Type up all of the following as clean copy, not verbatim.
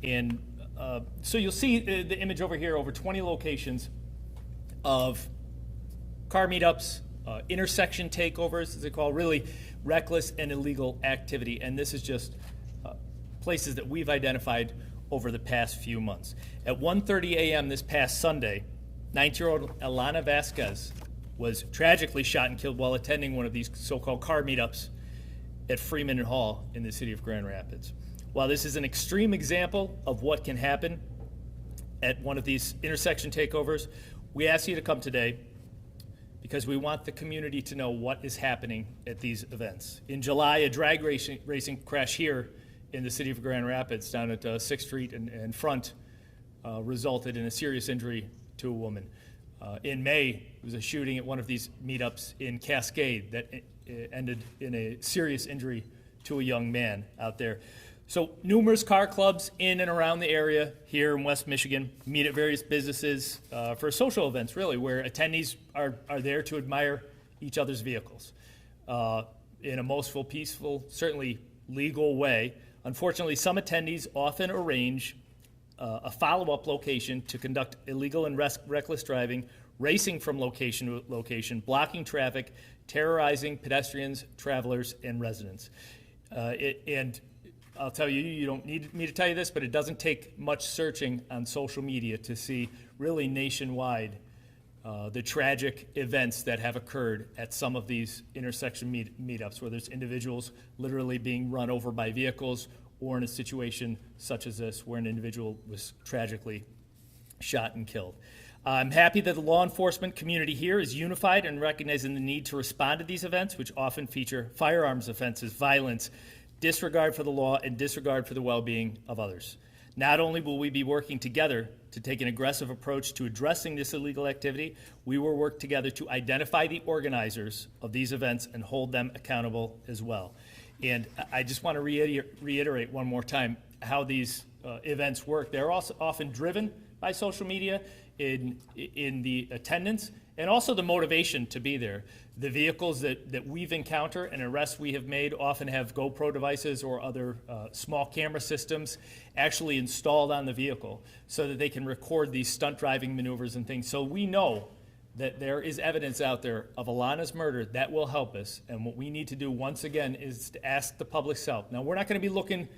And so you'll see the image over here, over 20 locations of car meetups, intersection takeovers, as they call, really reckless and illegal activity. And this is just places that we've identified over the past few months. At 1:30 a.m. this past Sunday, 19-year-old Alana Vasquez was tragically shot and killed while attending one of these so-called car meetups at Freeman and Hall in the city of Grand Rapids. While this is an extreme example of what can happen at one of these intersection takeovers, we ask you to come today because we want the community to know what is happening at these events. In July, a drag racing crash here in the city of Grand Rapids down at 6th Street and Front resulted in a serious injury to a woman. In May, there was a shooting at one of these meetups in Cascade that ended in a serious injury to a young man out there. So numerous car clubs in and around the area here in West Michigan meet at various businesses for social events, really, where attendees are there to admire each other's vehicles in a most peaceful, certainly legal way. Unfortunately, some attendees often arrange a follow-up location to conduct illegal and reckless driving, racing from location to location, blocking traffic, terrorizing pedestrians, travelers, and residents. And I'll tell you, you don't need me to tell you this, but it doesn't take much searching on social media to see really nationwide the tragic events that have occurred at some of these intersection meetups, where there's individuals literally being run over by vehicles, or in a situation such as this where an individual was tragically shot and killed. I'm happy that the law enforcement community here is unified in recognizing the need to respond to these events, which often feature firearms offenses, violence, disregard for the law, and disregard for the well-being of others. Not only will we be working together to take an aggressive approach to addressing this illegal activity, we will work together to identify the organizers of these events and hold them accountable as well. And I just want to reiterate one more time how these events work. They're also often driven by social media in the attendance and also the motivation to be there. The vehicles that we've encountered and arrests we have made often have GoPro devices or other small camera systems actually installed on the vehicle so that they can record these stunt driving maneuvers and things. So we know that there is evidence out there of Alana's murder that will help us. And what we need to do once again is to ask the public's help. Now, we're not going to be looking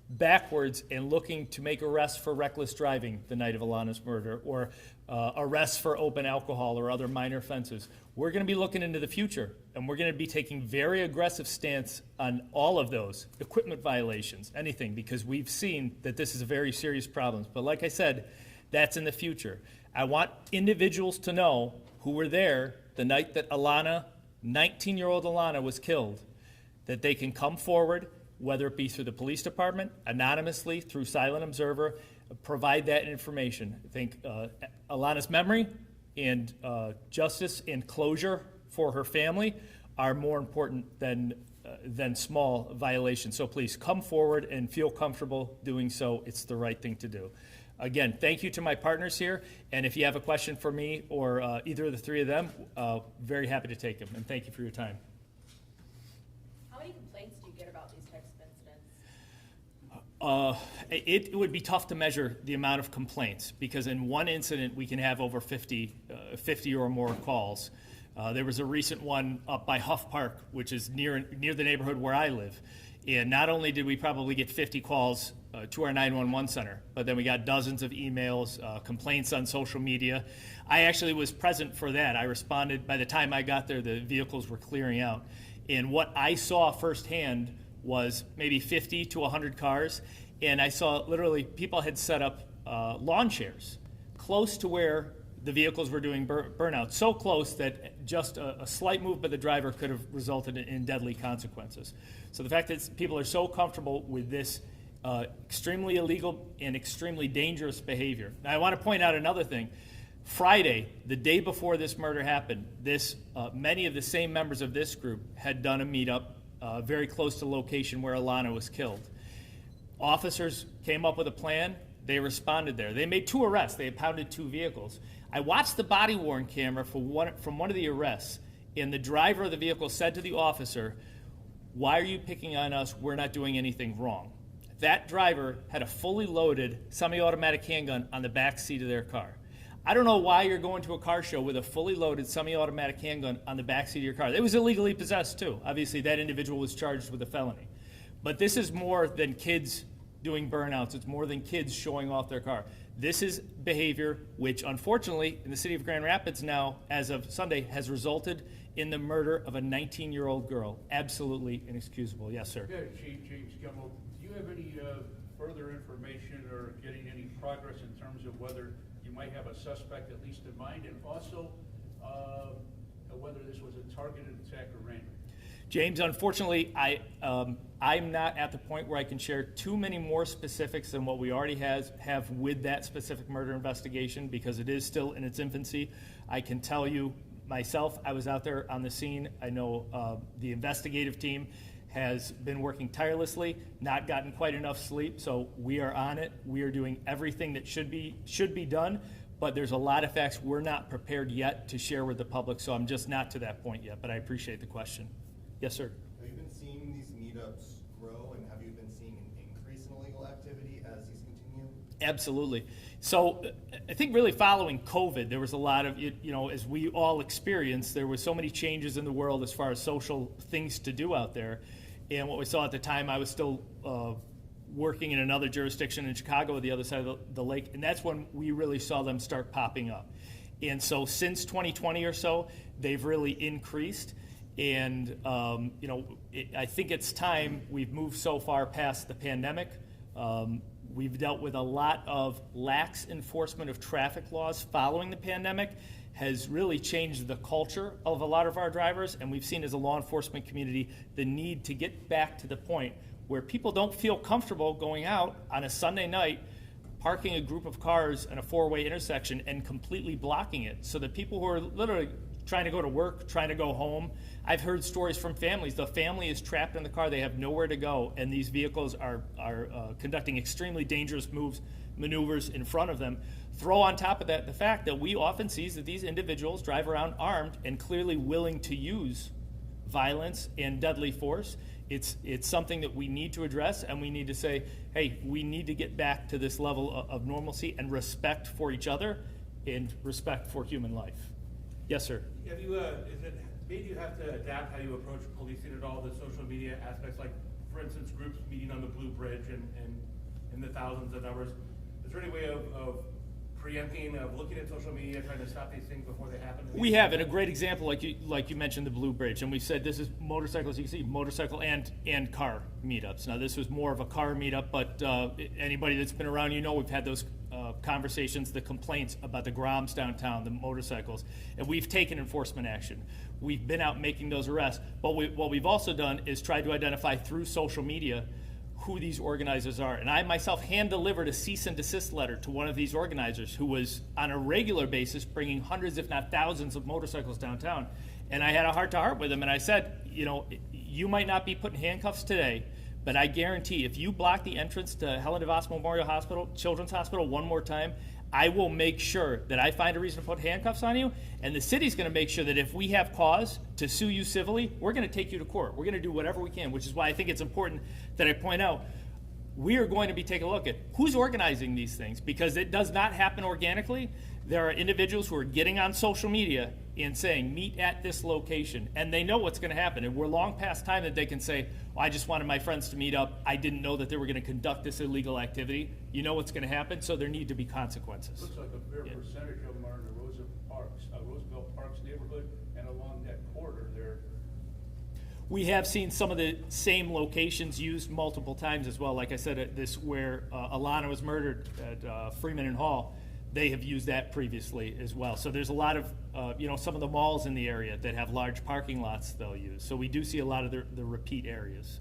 backwards and looking to make arrests for reckless driving the night of Alana's murder, or arrests for open alcohol or other minor offenses. We're going to be looking into the future, and we're going to be taking very aggressive stance on all of those equipment violations, anything, because we've seen that this is a very serious problem. But like I said, that's in the future. I want individuals to know who were there the night that Alana, 19-year-old Alana, was killed, that they can come forward, whether it be through the police department, anonymously, through Silent Observer, provide that information. I think Alana's memory and justice and closure for her family are more important than small violations. So please come forward and feel comfortable doing so. It's the right thing to do. Again, thank you to my partners here, and if you have a question for me or either of the three of them, very happy to take them, and thank you for your time. How many complaints do you get about these types of incidents? It would be tough to measure the amount of complaints, because in one incident we can have over 50 or more calls. There was a recent one up by Huff Park, which is near the neighborhood where I live, and not only did we probably get 50 calls to our 911 center, but then we got dozens of emails, complaints on social media. I actually was present for that. I responded. By the time I got there, the vehicles were clearing out. And what I saw firsthand was maybe 50 to 100 cars, and I saw literally people had set up lawn chairs close to where the vehicles were doing burnout, so close that just a slight move by the driver could have resulted in deadly consequences. So the fact that people are so comfortable with this extremely illegal and extremely dangerous behavior. Now, I want to point out another thing. Friday, the day before this murder happened, many of the same members of this group had done a meetup very close to the location where Alana was killed. Officers came up with a plan. They responded there. They made 2 arrests. They impounded 2 vehicles. I watched the body-worn camera from one of the arrests, and the driver of the vehicle said to the officer, "Why are you picking on us? We're not doing anything wrong." that driver had a fully loaded semi-automatic handgun on the back seat of their car. I don't know why you're going to a car show with a fully loaded semi-automatic handgun on the back seat of your car. It was illegally possessed too. Obviously, that individual was charged with a felony. But this is more than kids doing burnouts. It's more than kids showing off their car. This is behavior which, unfortunately, in the city of Grand Rapids now, as of Sunday, has resulted in the murder of a 19-year-old girl. Absolutely inexcusable. Yes, sir. Yeah, Chief James Gemmell, do you have any further information or getting any progress in terms of whether you might have a suspect at least in mind, and also whether this was a targeted attack or random? James, unfortunately, I'm not at the point where I can share too many more specifics than what we already have with that specific murder investigation, because it is still in its infancy. I can tell you myself, I was out there on the scene. I know the investigative team has been working tirelessly, not gotten quite enough sleep, so we are on it. We are doing everything that should be done, but there's a lot of facts we're not prepared yet to share with the public, so I'm just not to that point yet, but I appreciate the question. Yes, sir. Have you been seeing these meetups grow, and have you been seeing an increase in illegal activity as these continue? Absolutely. So I think really following COVID, there was a lot of, as we all experienced, there were so many changes in the world as far as social things to do out there. And what we saw at the time, I was still working in another jurisdiction in Chicago, the other side of the lake, and that's when we really saw them start popping up. And so since 2020 or so, they've really increased. And, I think it's time. We've moved so far past the pandemic. We've dealt with a lot of lax enforcement of traffic laws following the pandemic, has really changed the culture of a lot of our drivers, and we've seen as a law enforcement community the need to get back to the point where people don't feel comfortable going out on a Sunday night, parking a group of cars in a four-way intersection and completely blocking it, so that people who are literally trying to go to work, trying to go home. I've heard stories from families. The family is trapped in the car. They have nowhere to go, and these vehicles are conducting extremely dangerous maneuvers in front of them. Throw on top of that the fact that we often see that these individuals drive around armed and clearly willing to use violence and deadly force. It's something that we need to address, and we need to say, hey, we need to get back to this level of normalcy and respect for each other and respect for human life. Yes, sir. Have you, is it made you have to adapt how you approach policing at all, the social media aspects, like, for instance, groups meeting on the Blue Bridge and in the thousands of numbers? Is there any way of preempting, of looking at social media, trying to stop these things before they happen? We have, and a great example, like you mentioned, the Blue Bridge, and we said this is motorcycles. You can see motorcycle and car meetups. Now, this was more of a car meetup, but anybody that's been around, we've had those conversations, the complaints about the Groms downtown, the motorcycles, and we've taken enforcement action. We've been out making those arrests, but what we've also done is tried to identify through social media who these organizers are. And I myself hand-delivered a cease and desist letter to one of these organizers who was on a regular basis bringing hundreds, if not thousands, of motorcycles downtown. And I had a heart-to-heart with him, and I said, you might not be put in handcuffs today, but I guarantee if you block the entrance to Helen DeVos Memorial Hospital, Children's Hospital, one more time, I will make sure that I find a reason to put handcuffs on you, and the city's going to make sure that if we have cause to sue you civilly, we're going to take you to court. We're going to do whatever we can, which is why I think it's important that I point out we are going to be taking a look at who's organizing these things, because it does not happen organically. There are individuals who are getting on social media and saying, meet at this location, and they know what's going to happen. And we're long past time that they can say, I just wanted my friends to meet up. I didn't know that they were going to conduct this illegal activity. You know what's going to happen, so there need to be consequences. Looks like a fair percentage of them are in the Roosevelt Parks neighborhood and along that corridor there. We have seen some of the same locations used multiple times as well. Like I said, this where Alana was murdered at Freeman and Hall, they have used that previously as well. So there's a lot of, some of the malls in the area that have large parking lots they'll use. So we do see a lot of the repeat areas.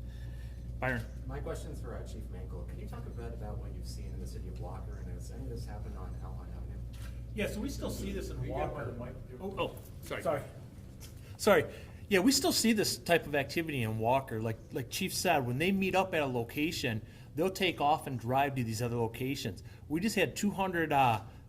Byron. My question's for Chief Mankel. Can you talk a bit about what you've seen in the city of Walker, and has any of this happened on Alpine Avenue? Yeah, so we still see this in Walker. Sorry. Yeah, we still see this type of activity in Walker. Like Chief said, when they meet up at a location, they'll take off and drive to these other locations. We just had 200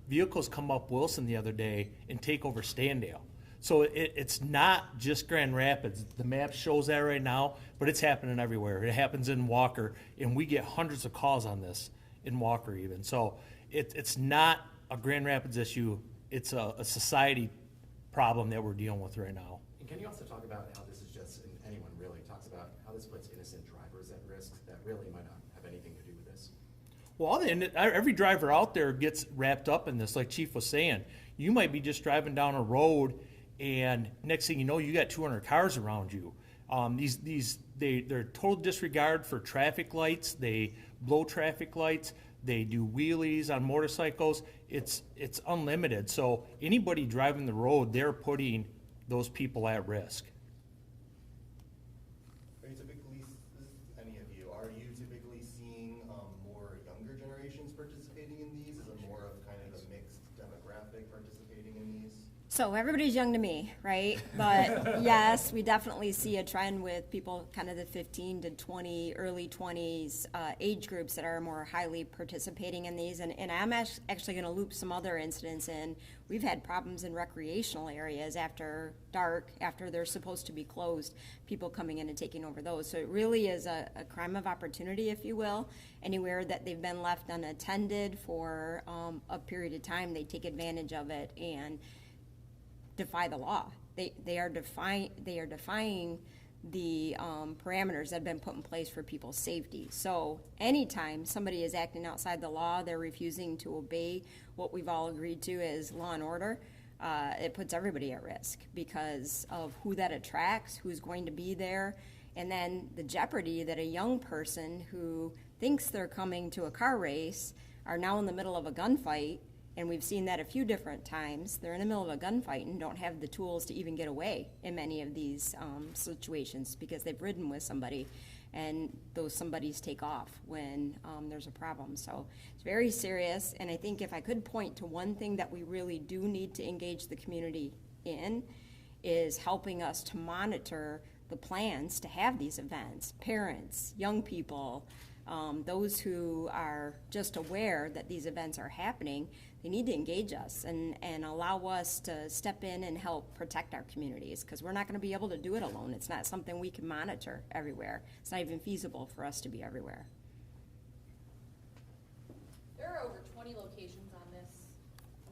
vehicles come up Wilson the other day and take over Standale. So it's not just Grand Rapids. The map shows that right now, but it's happening everywhere. It happens in Walker, and we get hundreds of calls on this in Walker even. So it's not a Grand Rapids issue. It's a society problem that we're dealing with right now. And can you also talk about how this is just, and anyone really talks about how this puts innocent drivers at risk that really might not have anything to do with this? Well, every driver out there gets wrapped up in this, like Chief was saying. You might be just driving down a road, and next thing you know, you got 200 cars around you. They're total disregard for traffic lights. They blow traffic lights. They do wheelies on motorcycles. It's unlimited. So anybody driving the road, they're putting those people at risk. Are you typically, any of you, are you typically seeing more younger generations participating in these? Is it more of kind of a mixed demographic participating in these? So everybody's young to me, right? But yes, we definitely see a trend with people kind of the 15 to 20, early 20s age groups that are more highly participating in these. And I'm actually going to loop some other incidents in. We've had problems in recreational areas after dark, after they're supposed to be closed, people coming in and taking over those. So it really is a crime of opportunity, if you will. Anywhere that they've been left unattended for a period of time, they take advantage of it and defy the law. They are defying the parameters that have been put in place for people's safety. So anytime somebody is acting outside the law, they're refusing to obey what we've all agreed to as law and order, it puts everybody at risk because of who that attracts, who's going to be there, and then the jeopardy that a young person who thinks they're coming to a car race are now in the middle of a gunfight. And we've seen that a few different times. They're in the middle of a gunfight and don't have the tools to even get away in many of these situations because they've ridden with somebody and those somebodies take off when there's a problem. So it's very serious. And I think if I could point to one thing that we really do need to engage the community in is helping us to monitor the plans to have these events. Parents, young people, those who are just aware that these events are happening, they need to engage us and allow us to step in and help protect our communities because we're not going to be able to do it alone. It's not something we can monitor everywhere. It's not even feasible for us to be everywhere. There are over 20 locations on this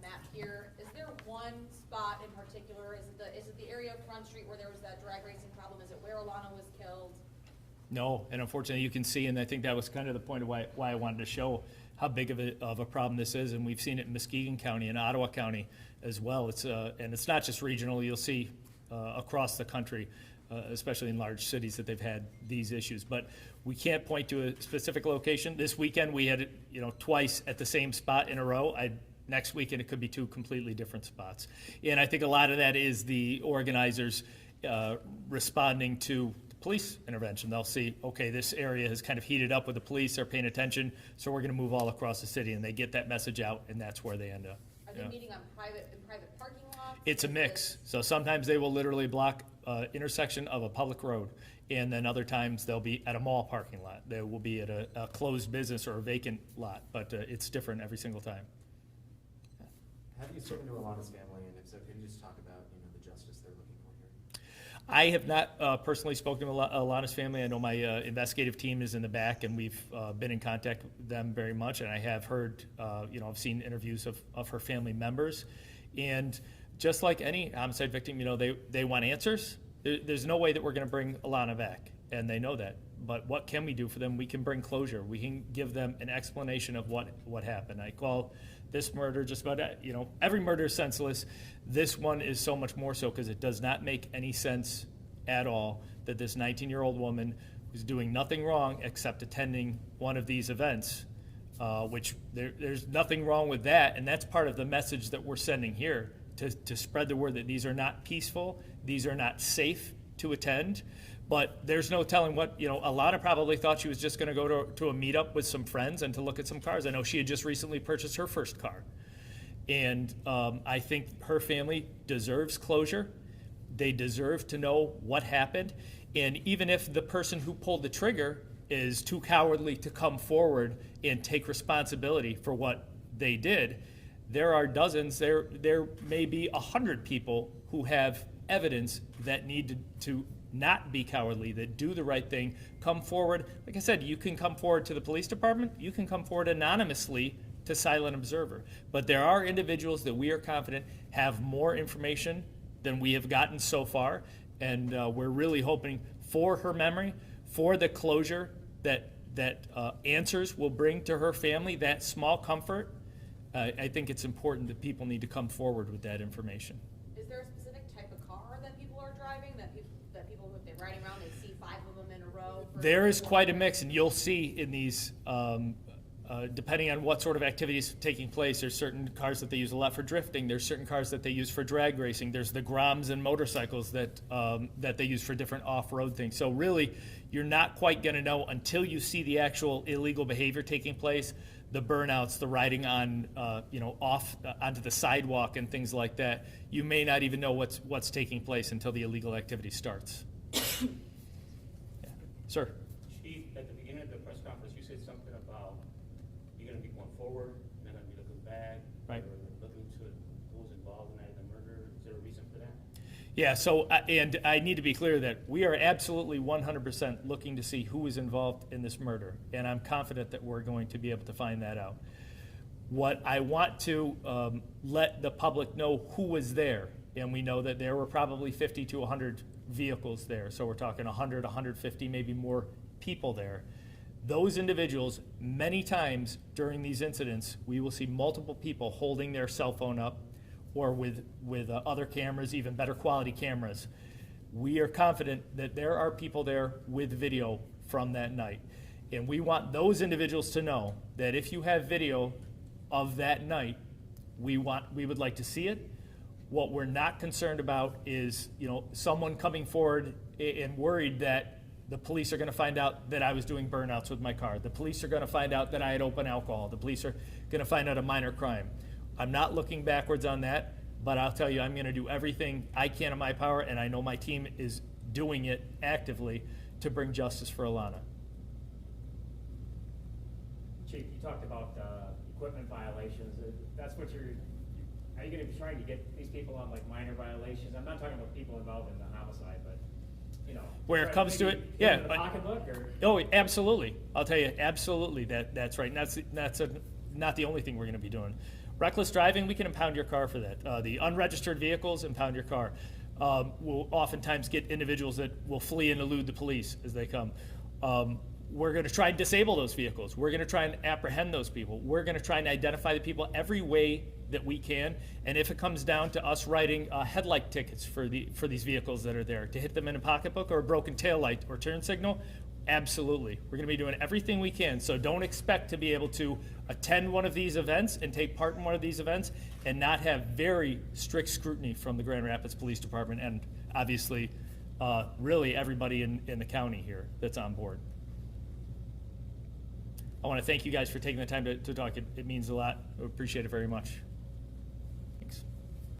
map here. Is there one spot in particular? Is it the area of Front Street where there was that drag racing problem? Is it where Alana was killed? No, and unfortunately, you can see, and I think that was kind of the point of why I wanted to show how big of a problem this is, and we've seen it in Muskegon County and Ottawa County as well. And it's not just regional. You'll see across the country, especially in large cities, that they've had these issues. But we can't point to a specific location. This weekend, we had it, twice at the same spot in a row. Next weekend, it could be two completely different spots. And I think a lot of that is the organizers responding to police intervention. They'll see, okay, this area has kind of heated up with the police, they're paying attention, so we're going to move all across the city, and they get that message out, and that's where they end up. Are they meeting in private parking lots? It's a mix. So sometimes they will literally block intersection of a public road, and then other times they'll be at a mall parking lot. They will be at a closed business or a vacant lot, but it's different every single time. Have you spoken to Alana's family, and if so, could you just talk about the justice they're looking for here? I have not personally spoken to Alana's family. I know my investigative team is in the back, and we've been in contact with them very much. And I have heard, I've seen interviews of her family members. And just like any homicide victim, they want answers. There's no way that we're going to bring Alana back, and they know that. But what can we do for them? We can bring closure. We can give them an explanation of what happened. I call this murder just about, every murder is senseless. This one is so much more so because it does not make any sense at all that this 19-year-old woman who's doing nothing wrong except attending one of these events, which there's nothing wrong with that. And that's part of the message that we're sending here to spread the word that these are not peaceful, these are not safe to attend. But there's no telling what, Alana probably thought she was just going to go to a meetup with some friends and to look at some cars. I know she had just recently purchased her first car. And I think her family deserves closure. They deserve to know what happened. And even if the person who pulled the trigger is too cowardly to come forward and take responsibility for what they did, there are dozens, there may be 100 people who have evidence that need to not be cowardly, that do the right thing, come forward. Like I said, you can come forward to the police department, you can come forward anonymously to Silent Observer. But there are individuals that we are confident have more information than we have gotten so far, and we're really hoping for her memory, for the closure that answers will bring to her family, that small comfort. I think it's important that people need to come forward with that information. Is there a specific type of car that people are driving, that people, if they're riding around, they see 5 of them in a row? There is quite a mix, and you'll see in these, depending on what sort of activities taking place, there's certain cars that they use a lot for drifting, there's certain cars that they use for drag racing, there's the Groms and motorcycles that they use for different off-road things. So really, you're not quite going to know until you see the actual illegal behavior taking place, the burnouts, the riding on, off onto the sidewalk and things like that. You may not even know what's taking place until the illegal activity starts. Yeah. Sir? Chief, at the beginning of the press conference, you said something about you're going to be going forward, and then be looking back, Right. or looking to those involved in the murder. Is there a reason for that? Yeah, so, and I need to be clear that we are absolutely 100% looking to see who is involved in this murder, and I'm confident that we're going to be able to find that out. What I want to let the public know who was there, and we know that there were probably 50 to 100 vehicles there, so we're talking 100, 150, maybe more people there. Those individuals, many times during these incidents, we will see multiple people holding their cell phone up, or with other cameras, even better quality cameras. We are confident that there are people there with video from that night. And we want those individuals to know that if you have video of that night, we would like to see it. What we're not concerned about is, someone coming forward and worried that the police are going to find out that I was doing burnouts with my car. The police are going to find out that I had open alcohol. The police are going to find out a minor crime. I'm not looking backwards on that, but I'll tell you, I'm going to do everything I can in my power, and I know my team is doing it actively to bring justice for Alana. Chief, you talked about equipment violations. That's what are you going to be trying to get these people on like minor violations? I'm not talking about people involved in the homicide, but where it comes to it, yeah. The pocketbook or? Oh, absolutely. I'll tell you, absolutely. That's right. And that's not the only thing we're going to be doing. Reckless driving, we can impound your car for that. The unregistered vehicles, impound your car. We'll oftentimes get individuals that will flee and elude the police as they come. We're going to try and disable those vehicles. We're going to try and apprehend those people. We're going to try and identify the people every way that we can. And if it comes down to us writing headlight tickets for these vehicles that are there, to hit them in a pocketbook or a broken taillight or turn signal, absolutely. We're going to be doing everything we can. So don't expect to be able to attend one of these events and take part in one of these events and not have very strict scrutiny from the Grand Rapids Police Department and obviously really everybody in the county here that's on board. I want to thank you guys for taking the time to talk. It means a lot. I appreciate it very much.